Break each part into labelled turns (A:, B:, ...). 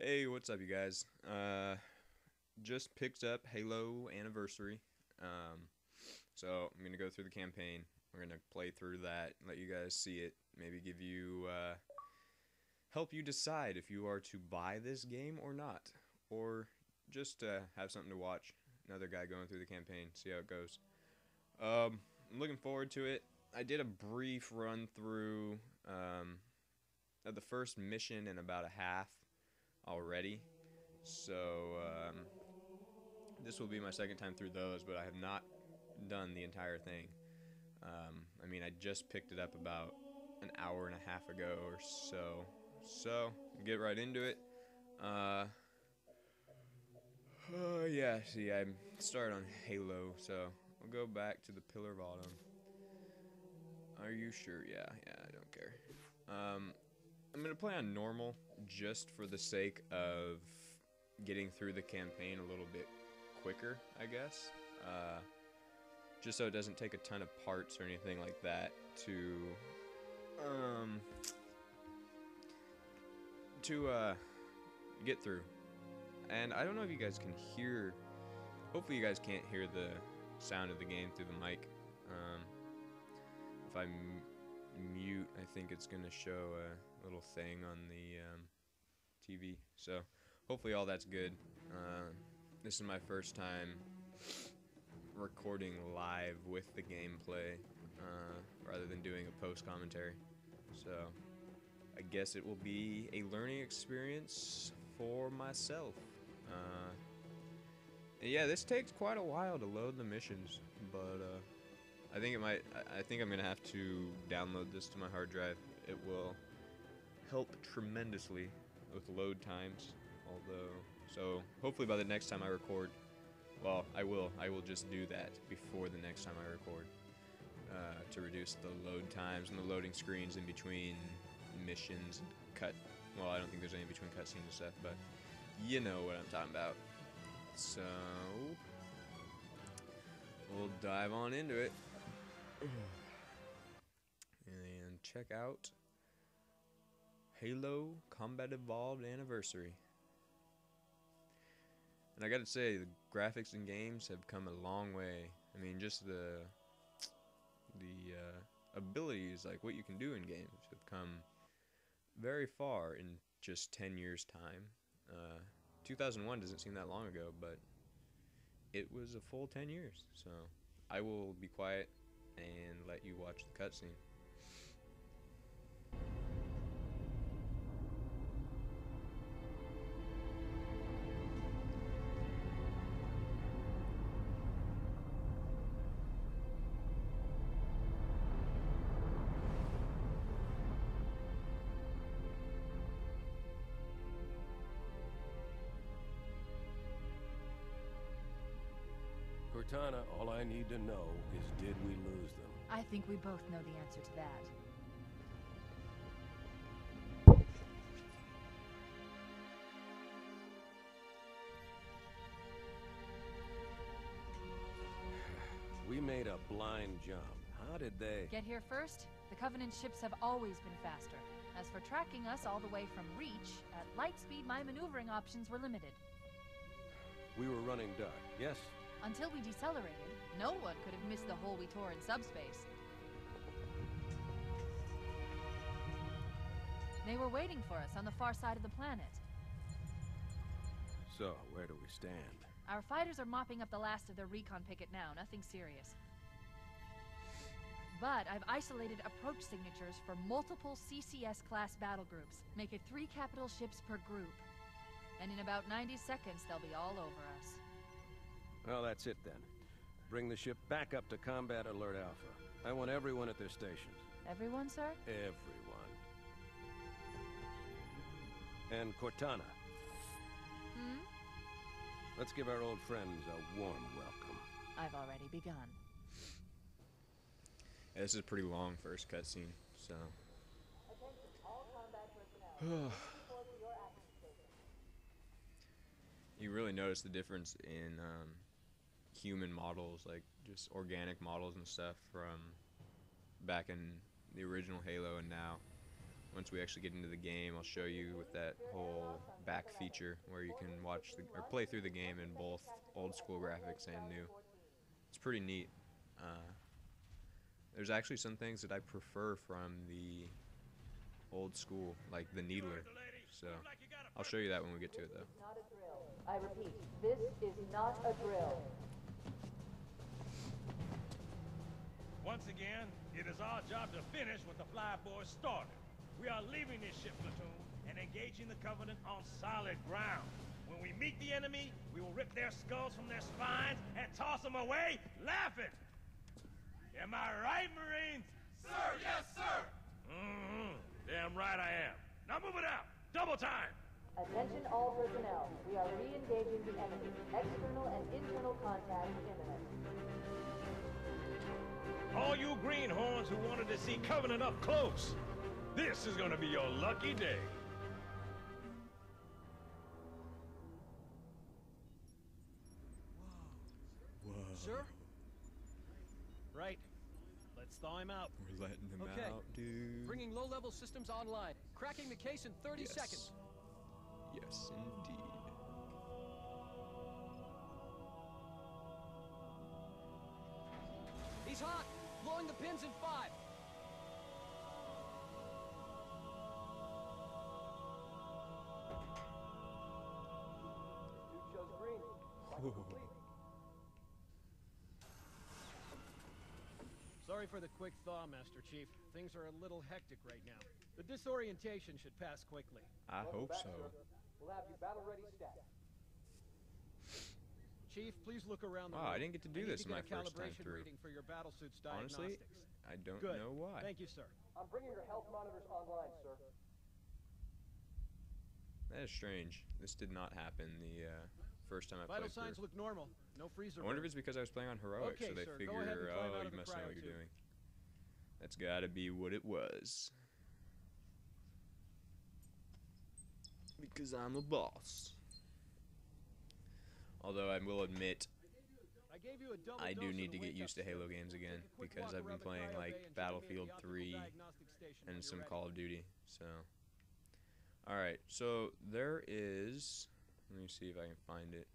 A: Hey, what's up, you guys? Just picked up Halo Anniversary. Um, so I'm gonna go through the campaign. We're gonna play through that, let you guys see it, maybe give you help you decide if you are to buy this game or not, or just have something to watch. Another guy going through the campaign, see how it goes. I'm looking forward to it. I did a brief run through of the first mission and about a half already. So this will be my second time through those, but I have not done the entire thing. I mean, I just picked it up about an hour and a half ago or so. So get right into it. Uh, yeah. See, I started on Halo, so I'll go back to the Pillar of Autumn. Are you sure? Yeah. I don't care. I'm gonna play on normal just for the sake of getting through the campaign a little bit quicker, I guess. Just so it doesn't take a ton of parts or anything like that um, to get through. And I don't know if you guys can hear. Hopefully, you guys can't hear the sound of the game through the mic. If I mute, I think it's gonna show a little thing on the TV. So hopefully all that's good. This is my first time recording live with the gameplay rather than doing a post commentary. So I guess it will be a learning experience for myself. Yeah, this takes quite a while to load the missions, but I think it might. I think I'm gonna have to download this to my hard drive. It will help tremendously with load times. Although, so hopefully by the next time I record, well, I will just do that before the next time I record to reduce the load times and the loading screens in between missions and cut. Well, I don't think there's any between cutscenes and stuff, but you know what I'm talking about. So we'll dive on into it and check out Halo Combat Evolved Anniversary. And I gotta say, the graphics in games have come a long way. I mean, just the abilities, like what you can do in games, have come very far in just 10 years' time. 2001 doesn't seem that long ago, but it was a full 10 years. So I will be quiet and let you watch the cutscene.
B: Cortana, all I need to know is did we lose them?
C: I think we both know the answer to that.
B: We made a blind jump. How did they...
C: Get here first? The Covenant ships have always been faster. As for tracking us all the way from Reach, at light speed my maneuvering options were limited.
B: We were running dark, yes?
C: Until we decelerated, no one could have missed the hole we tore in subspace. They were waiting for us on the far side of the planet.
B: So, where do we stand?
C: Our fighters are mopping up the last of their recon picket now, nothing serious. But I've isolated approach signatures for multiple CCS-class battle groups. Make it 3 capital ships per group. And in about 90 seconds, they'll be all over us.
B: Well, that's it then. Bring the ship back up to Combat Alert Alpha. I want everyone at their stations.
C: Everyone, sir?
B: Everyone. And Cortana.
C: Hmm?
B: Let's give our old friends a warm welcome.
C: I've already begun.
A: Yeah, this is a pretty long first cutscene, so. You really notice the difference in human models, like just organic models and stuff from back in the original Halo and now. Once we actually get into the game, I'll show you with that whole back feature where you can watch or play through the game in both old school graphics and new. It's pretty neat. There's actually some things that I prefer from the old school, like the needler. So I'll show you that when we get to it, though.
D: Not a drill. I repeat, this is not a drill.
E: Once again, it is our job to finish what the flyboys started. We are leaving this ship platoon and engaging the Covenant on solid ground. When we meet the enemy, we will rip their skulls from their spines and toss them away laughing. Am I right, Marines?
F: Sir, yes, sir!
E: Mm-hmm. Damn right I am. Now move it out. Double time.
D: Attention all personnel. We are re-engaging the enemy. External and internal contact imminent.
E: All you greenhorns who wanted to see Covenant up close, this is gonna be your lucky day.
A: Whoa.
B: Sir? Right. Let's thaw him out.
A: We're letting him
B: Okay.
A: out, dude.
B: Bringing low-level systems online. Cracking the case in 30
A: Yes.
B: seconds.
A: Yes, indeed.
B: He's hot. Blowing the pins in 5.
G: Dude shows green.
A: Ooh.
B: Sorry for the quick thaw, Master Chief. Things are a little hectic right now. The disorientation should pass quickly.
A: I
G: Welcome
A: hope
G: back,
A: so.
G: sir. We'll have you battle ready stat.
B: Chief, please look around the
A: Wow,
B: room.
A: I didn't get to do
B: need
A: this
B: to get
A: my
B: a
A: first time
B: calibration
A: through.
B: reading for your battlesuit's
A: Honestly,
B: diagnostics.
A: I don't
B: Good.
A: know why.
B: Thank you, sir.
G: I'm bringing your health monitors online, sir.
A: That is strange. This did not happen the first time I
B: Vital
A: played
B: signs
A: through.
B: look normal. No freezer
A: I wonder if
B: burn.
A: it's because I was playing on heroic,
B: Okay,
A: so they
B: sir, go ahead
A: figure,
B: and climb out
A: oh,
B: of
A: you
B: the
A: must know what
B: cryotube.
A: you're doing. That's gotta be what it was. Because I'm a boss. Although I will admit,
B: I gave you a double
A: I do
B: dose of
A: need
B: the
A: to get
B: wake-up
A: used to Halo
B: stuff.
A: games again,
B: Take a quick
A: because
B: walk
A: I've been
B: around the
A: playing
B: cryo
A: like
B: bay and join me at
A: Battlefield
B: the optical
A: 3
B: diagnostic station when
A: and
B: you're
A: some
B: ready.
A: Call of Duty, so. Alright, so there is, let me see if I can find it.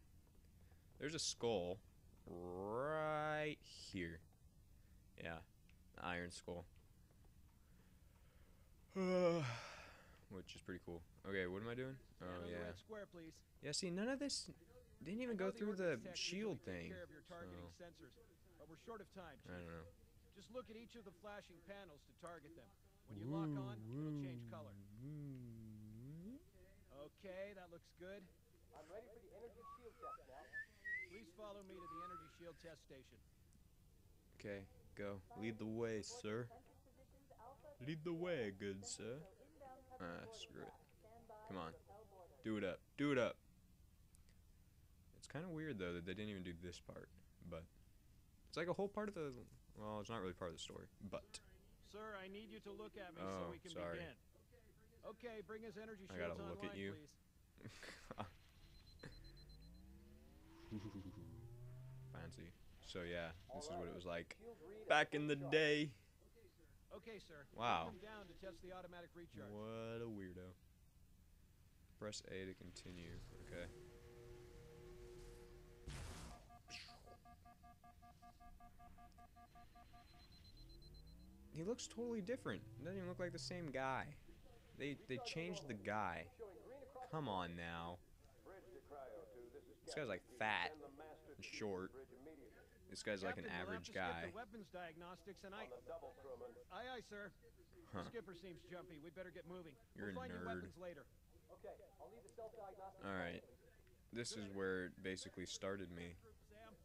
A: There's a skull right here. Yeah, the Iron Skull. Which is pretty cool. Okay, what am I doing?
B: Stand
A: Oh,
B: on the
A: yeah.
B: red square, please.
A: Yeah, see, none of this didn't even
B: I
A: go
B: know
A: through the
B: ordnance tech
A: shield
B: usually
A: thing.
B: take care of your targeting
A: So,
B: sensors, but we're short of time,
A: I
B: Chief.
A: don't know.
B: Just look at each of the flashing panels to target them. When you lock on, it'll change color. Okay, that looks good.
G: I'm ready for the energy shield test now.
B: Please follow me to the energy shield test station.
A: Okay, go. Lead the way, sir. Lead the way, good sir. Screw it. Come on. Do it up. Do it up. It's kind of weird, though, that they didn't even do this part. But it's like a whole part of the... Well, it's not really part of the story, but...
B: Sir, I need you to look at me
A: Oh,
B: so we can
A: sorry.
B: begin. Okay, bring his energy
A: I
B: shields
A: gotta look
B: online,
A: at you.
B: please.
A: Fancy. So, yeah, this is what it was like back in the day.
B: Okay, sir.
A: Wow.
B: Come down to test the automatic recharge.
A: What a weirdo. Press A to continue. Okay. He looks totally different. He doesn't even look like the same guy. They changed the guy. Come on now. This guy's like fat and short. This guy's like an
B: Captain, we'll have
A: average
B: to skip
A: guy.
B: the weapons diagnostics and Aye, aye, sir.
A: Huh.
B: The skipper seems jumpy. We better get moving.
A: You're
B: we'll
A: a
B: find your
A: nerd.
B: weapons later.
G: Okay, I'll need the self-diagnostic.
A: Alright. This is where it basically started me.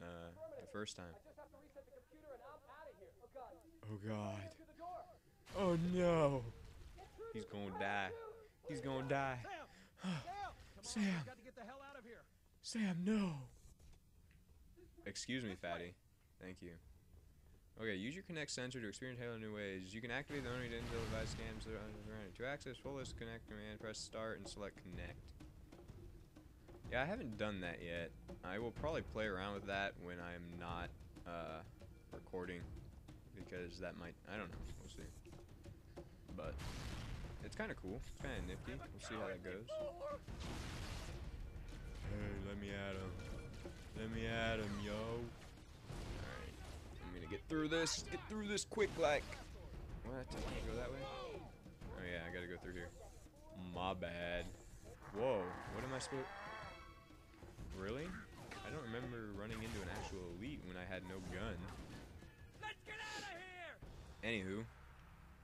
A: The first time.
G: I just have to reset the computer and I'm out of here. Oh God.
A: Oh god.
G: To the door.
A: Oh no. He's gonna die. He's gonna die.
B: Sam! Sam! Come on,
A: Sam.
B: we've got to get the hell out of here.
A: Sam, no. Excuse me, fatty. Thank you. Okay, use your Connect sensor to experience Halo in new ways. You can activate the only Intel device scans that are around. To access full list Connect command, press start and select Connect. Yeah, I haven't done that yet. I will probably play around with that when I'm not recording, because that might, I don't know, we'll see. But it's kind of cool. It's kind of nifty. We'll see how that goes. through this. Get through this quick, like. What? Can I go that way? Oh yeah, I gotta go through here. My bad. Whoa, what am I supposed... Really? I don't remember running into an actual elite when I had no gun.
E: Let's get out of here!
A: Anywho,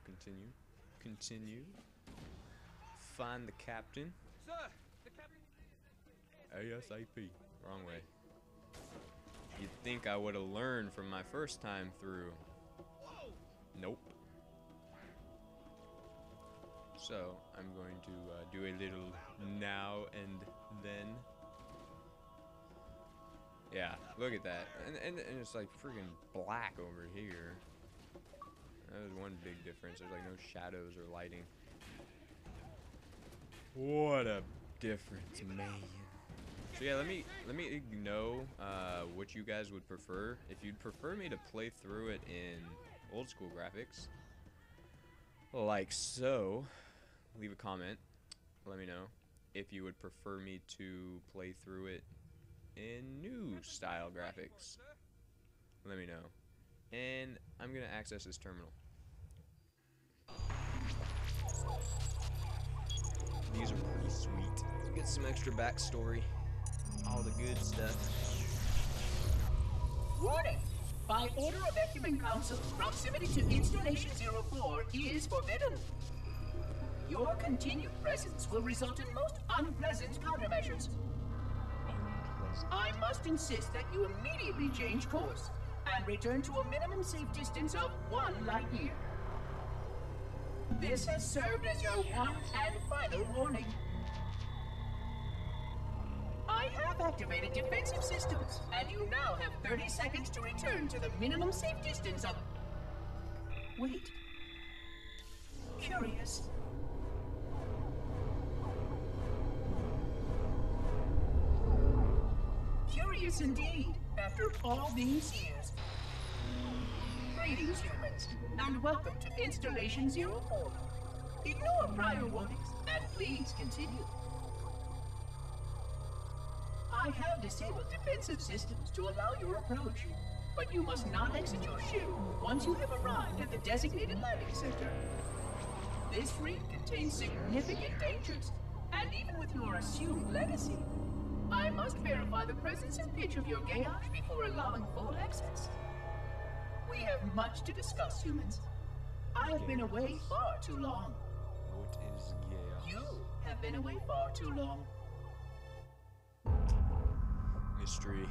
A: continue. Continue. Find the captain.
E: Sir, the captain...
A: ASAP. Wrong way. You'd think I would have learned from my first time through. Nope. So, I'm going to do a little now and then. Yeah, look at that. And it's like freaking black over here. That was one big difference. There's like no shadows or lighting. What a difference, man. So yeah, let me know what you guys would prefer. If you'd prefer me to play through it in old school graphics, like so, leave a comment. Let me know if you would prefer me to play through it in new style graphics. Let me know. And I'm gonna access this terminal. These are pretty sweet. Get some extra backstory. All the good stuff.
F: Warning! By order of Ecumen Council, proximity to Installation 04 is forbidden. Your continued presence will result in most unpleasant countermeasures. I must insist that you immediately change course and return to a minimum safe distance of 1 light year. This has served as your one and final warning. I have activated defensive systems, and you now have 30 seconds to return to the minimum safe distance of... Wait. Curious. Curious indeed, after all these years. Greetings, humans, and welcome to Installation 04. Ignore prior warnings, and please continue. I have disabled defensive systems to allow your approach, but you must not exit your ship once you have arrived at the designated landing center. This reef contains significant dangers, and even with your assumed legacy, I must verify the presence and pitch of your gauge before allowing full access. We have much to discuss, humans. I have been away far too long.
A: What is gauge?
F: You have been away far too long.
A: Mystery,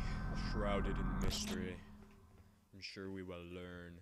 A: shrouded in mystery. I'm sure we will learn.